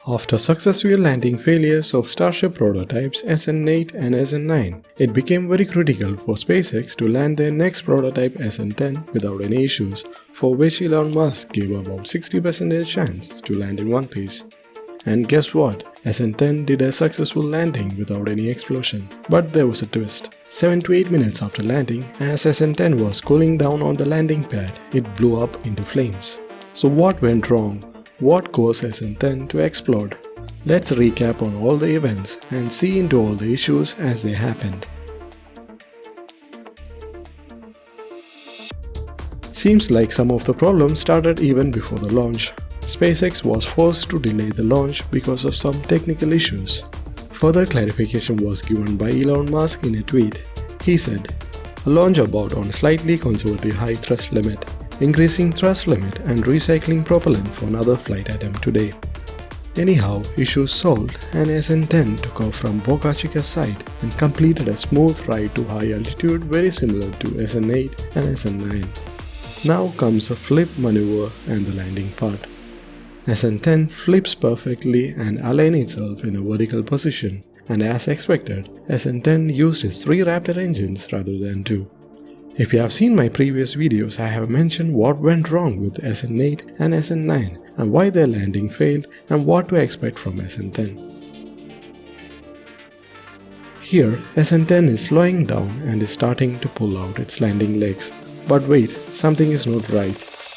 After successful landing failures of Starship prototypes SN8 and SN9, it became very critical for SpaceX to land their next prototype SN10 without any issues, for which Elon Musk gave about 60% chance to land in one piece. And guess what? SN10 did a successful landing without any explosion. But there was a twist. 7 to 8 minutes after landing, as SN10 was cooling down on the landing pad, it blew up into flames. So what went wrong? What caused SN10 to explode? Let's recap on all the events and see into all the issues as they happened. Seems like some of the problems started even before the launch. SpaceX was forced to delay the launch because of some technical issues. Further clarification was given by Elon Musk in a tweet. He said, "A launch about on slightly conservative high thrust limit, increasing thrust limit and recycling propellant for another flight attempt today." Anyhow, issues solved and SN10 took off from Boca Chica site and completed a smooth ride to high altitude very similar to SN8 and SN9. Now comes the flip maneuver and the landing part. SN10 flips perfectly and aligns itself in a vertical position, and as expected, SN10 used its 3 Raptor engines rather than 2. If you have seen my previous videos, I have mentioned what went wrong with SN8 and SN9 and why their landing failed and what to expect from SN10. Here, SN10 is slowing down and is starting to pull out its landing legs. But wait, something is not right.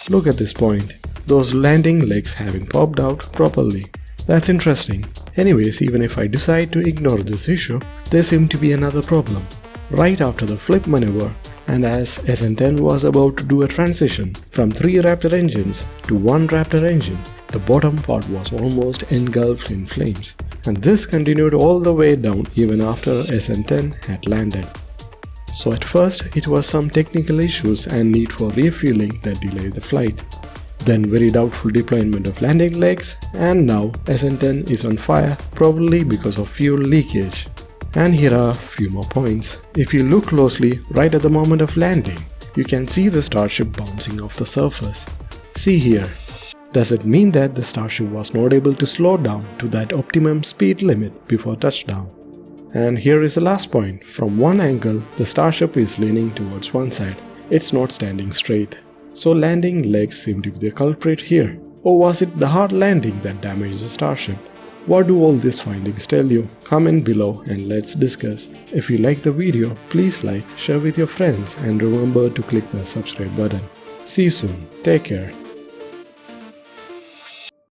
Look at this point. Those landing legs haven't popped out properly. That's interesting. Anyways, even if I decide to ignore this issue, there seemed to be another problem. Right after the flip maneuver, and as SN10 was about to do a transition from 3 Raptor engines to 1 Raptor engine, the bottom part was almost engulfed in flames. And this continued all the way down even after SN10 had landed. So at first, it was some technical issues and need for refueling that delayed the flight. Then very doubtful deployment of landing legs, and now SN10 is on fire, probably because of fuel leakage. And here are a few more points. If you look closely, right at the moment of landing, you can see the Starship bouncing off the surface. See here. Does it mean that the Starship was not able to slow down to that optimum speed limit before touchdown? And here is the last point. From one angle, the Starship is leaning towards one side. It's not standing straight. So landing legs seem to be the culprit here. Or was it the hard landing that damaged the Starship? What do all these findings tell you? Comment below and let's discuss. If you like the video, please like, share with your friends and remember to click the subscribe button. See you soon. Take care.